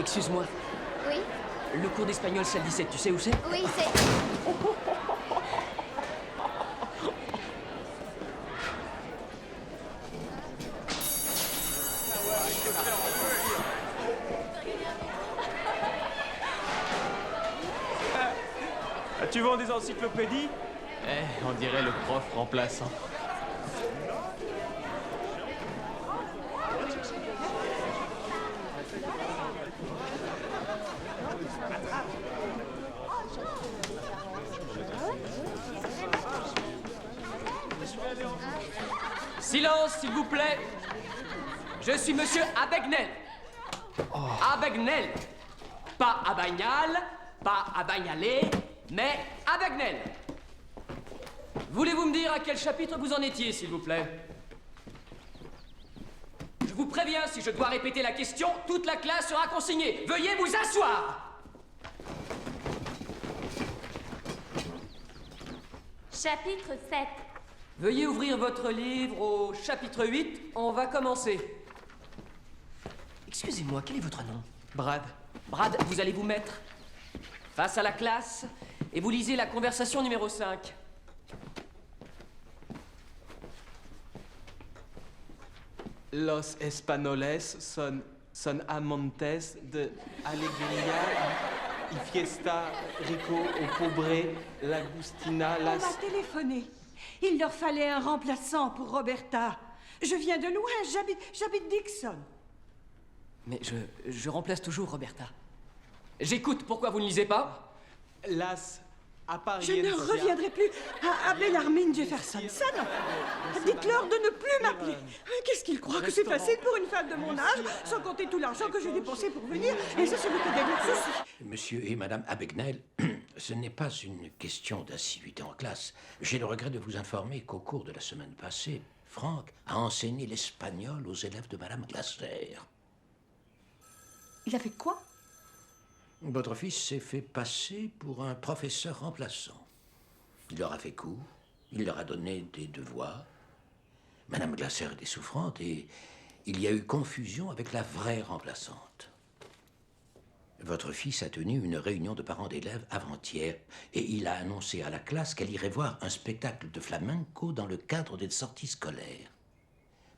Excuse-moi, Oui? le cours d'espagnol salle 17, tu sais où c'est? Oui, c'est... Tu vends des encyclopédies? On dirait le prof remplaçant. Silence, s'il vous plaît. Je suis monsieur Abagnel. Abagnel. Pas Abagnal, pas Abagnalé, mais Abagnel. Voulez-vous me dire à quel chapitre vous en étiez, s'il vous plaît? Je vous préviens, si je dois répéter la question, toute la classe sera consignée. Veuillez vous asseoir. Chapitre 7. Veuillez ouvrir votre livre au chapitre 8. On va commencer. Excusez-moi, quel est votre nom? Brad. Brad, vous allez vous mettre face à la classe et vous lisez la conversation numéro 5. Los Espanoles son amantes de alegría y fiesta rico o pobre l'Agustina On las... m'a téléphoné. Il leur fallait un remplaçant pour Roberta. Je viens de loin, j'habite Dixon. Mais je remplace toujours Roberta. J'écoute, pourquoi vous ne lisez pas? Las Je apariencias... ne reviendrai plus à Bellarmine Jefferson. Ça, non. Dites-leur de ne plus m'appeler. Qu'est-ce qu'ils croient que c'est facile pour une femme de mon âge, sans compter tout l'argent que j'ai dépensé pour venir. Et ça, c'est le que des luxes aussi. Monsieur et Madame Abagnel, ce n'est pas une question d'assiduité en classe. J'ai le regret de vous informer qu'au cours de la semaine passée, Franck a enseigné l'espagnol aux élèves de Madame Glaser. Il a fait quoi? Votre fils s'est fait passer pour un professeur remplaçant. Il leur a fait cours, il leur a donné des devoirs. Madame Glaser était souffrante et il y a eu confusion avec la vraie remplaçante. Votre fils a tenu une réunion de parents d'élèves avant-hier et il a annoncé à la classe qu'elle irait voir un spectacle de flamenco dans le cadre des sorties scolaires.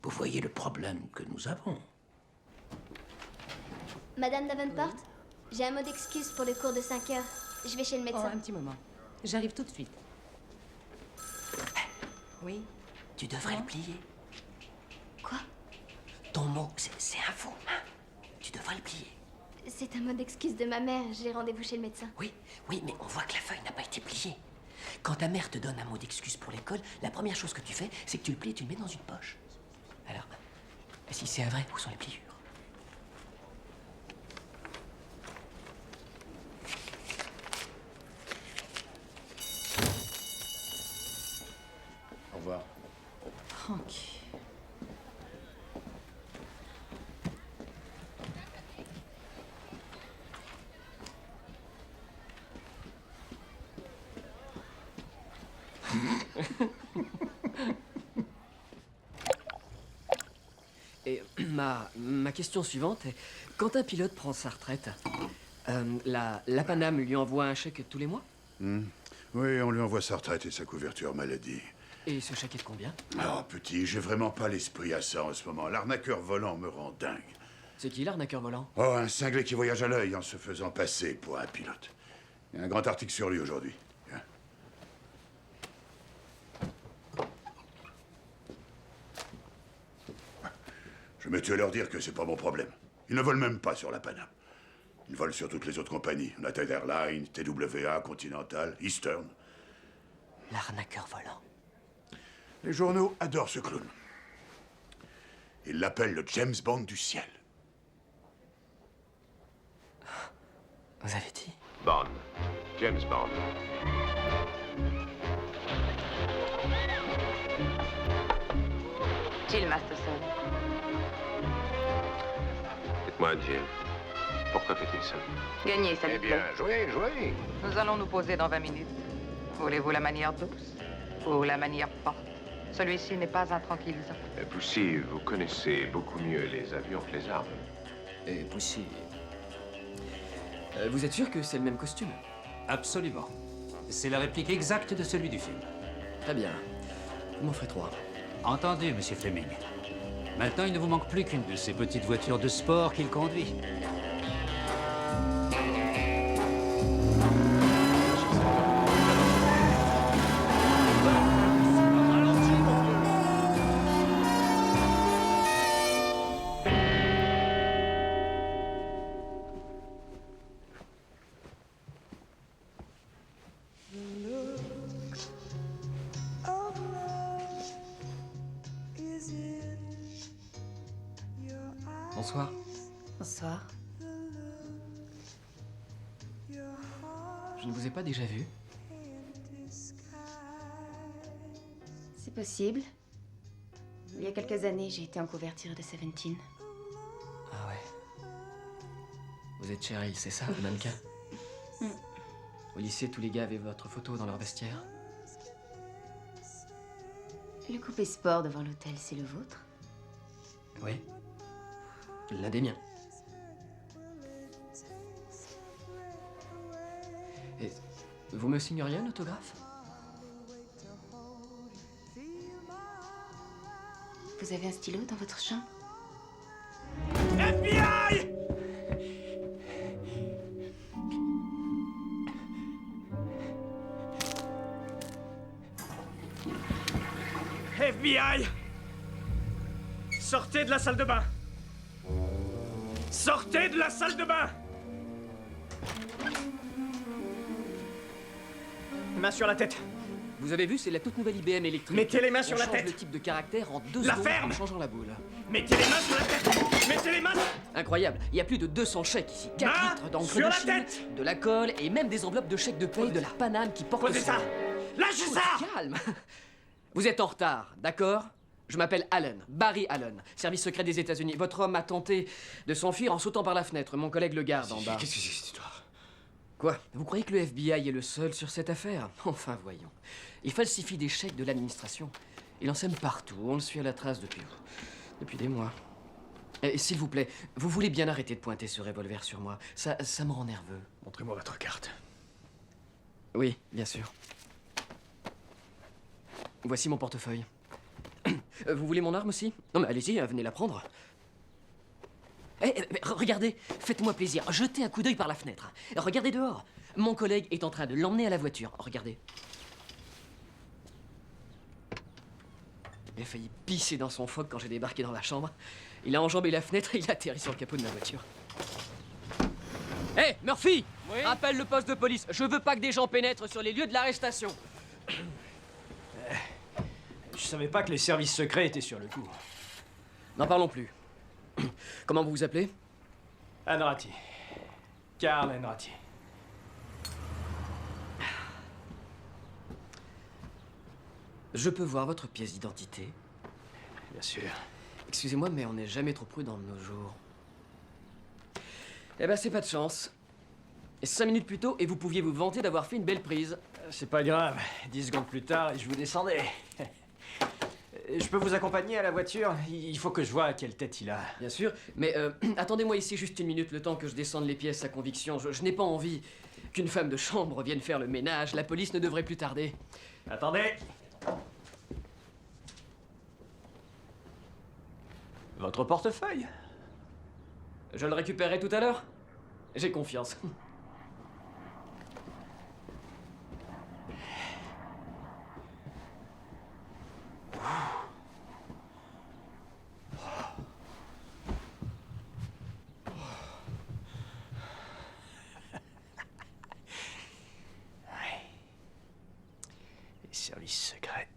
Vous voyez le problème que nous avons. Madame Davenport, j'ai un mot d'excuse pour le cours de 5 heures. Je vais chez le Oh, médecin. un petit moment. J'arrive tout de suite. Oui. Tu devrais le plier. Quoi? Ton mot, c'est un faux, hein? Tu devrais le plier. C'est un mot d'excuse de ma mère. J'ai rendez-vous chez le médecin. Oui, mais on voit que la feuille n'a pas été pliée. Quand ta mère te donne un mot d'excuse pour l'école, la première chose que tu fais, c'est que tu le plies et tu le mets dans une poche. Alors, si c'est un vrai, où sont les pliures? Au revoir. Tranquille. Et ma question suivante est, quand un pilote prend sa retraite, la Paname lui envoie un chèque tous les mois? Oui, on lui envoie sa retraite et sa couverture maladie. Et ce chèque est de combien? Oh, petit, j'ai vraiment pas l'esprit à ça en ce moment. L'arnaqueur volant me rend dingue. C'est qui l'arnaqueur volant? Oh, un cinglé qui voyage à l'œil en se faisant passer pour un pilote. Il y a un grand article sur lui aujourd'hui. Hein. Je me tue à leur dire que c'est pas mon problème. Ils ne volent même pas sur la Paname. Ils volent sur toutes les autres compagnies. United Airlines, TWA, Continental, Eastern. L'arnaqueur volant. Les journaux adorent ce clown. Ils l'appellent le James Bond du ciel. Vous avez dit? Bond. James Bond. Jill Masterson. Dites-moi, Jill, pourquoi fait-il ça? Gagnez, ça lui Eh bien, plaît. jouez, jouez. Nous allons nous poser dans 20 minutes. Voulez-vous la manière douce ou la manière forte? Celui-ci n'est pas un tranquillisant. Poussy, vous connaissez beaucoup mieux les avions que les armes. Et Poussy, Vous êtes sûr que c'est le même costume? Absolument. C'est la réplique exacte de celui du film. Très bien. Vous m'en ferez 3. Entendu, monsieur Fleming. Maintenant, il ne vous manque plus qu'une de ces petites voitures de sport qu'il conduit. Bonsoir. Bonsoir. Je ne vous ai pas déjà vu. C'est possible. Il y a quelques années, j'ai été en couverture de Seventeen. Ah ouais. Vous êtes Cheryl, c'est ça, le mannequin? Au lycée, tous les gars avaient votre photo dans leur vestiaire. Le coupé sport devant l'hôtel, c'est le vôtre? Oui. L'un des miens. Et vous me signeriez un autographe? Vous avez un stylo dans votre chambre? FBI! FBI! Sortez de la salle de bain! Sortez de la salle de bain! Main sur la tête. Vous avez vu, c'est la toute nouvelle IBM électrique. Mettez les mains sur On la change tête. le type de caractère en 2 La secondes ferme. en changeant la boule. Mettez les mains sur la tête! Mettez les mains! Incroyable, il y a plus de 200 chèques ici. 4 Main litres d'encre sur de la Chine, tête. de la colle et même des enveloppes de chèques de paye de la Paname qui portent Posez son ça! nom. Lâchez Oh, ça! calme. Vous êtes en retard, d'accord? Je m'appelle Allen, Barry Allen, service secret des États-Unis. Votre homme a tenté de s'enfuir en sautant par la fenêtre. Mon collègue le garde en bas. Qu'est-ce que c'est cette histoire? Quoi? Vous croyez que le FBI est le seul sur cette affaire? Enfin, voyons. Il falsifie des chèques de l'administration. Il en sème partout. On le suit à la trace depuis des mois. Et s'il vous plaît, vous voulez bien arrêter de pointer ce revolver sur moi. Ça me rend nerveux. Montrez-moi votre carte. Oui, bien sûr. Voici mon portefeuille. Vous voulez mon arme aussi? Non, mais allez-y, venez la prendre. Regardez, faites-moi plaisir, jetez un coup d'œil par la fenêtre. Regardez dehors. Mon collègue est en train de l'emmener à la voiture. Regardez. Il a failli pisser dans son phoque quand j'ai débarqué dans la chambre. Il a enjambé la fenêtre et il a atterri sur le capot de ma voiture. Hé, Murphy! Oui? Appelle le poste de police. Je veux pas que des gens pénètrent sur les lieux de l'arrestation. Je savais pas que les services secrets étaient sur le coup. N'en parlons plus. Comment vous vous appelez? Anrati. Karl Anrati. Je peux voir votre pièce d'identité? Bien sûr. Excusez-moi, mais on n'est jamais trop prudent de nos jours. Eh ben, c'est pas de chance. 5 minutes plus tôt, et vous pouviez vous vanter d'avoir fait une belle prise. C'est pas grave. 10 secondes plus tard, et je vous descendais. Je peux vous accompagner à la voiture? Il faut que je vois quelle tête il a. Bien sûr, mais attendez-moi ici juste 1 minute, le temps que je descende les pièces à conviction. Je n'ai pas envie qu'une femme de chambre vienne faire le ménage. La police ne devrait plus tarder. Attendez. Votre portefeuille? Je le récupérerai tout à l'heure. J'ai confiance. Les services secrets.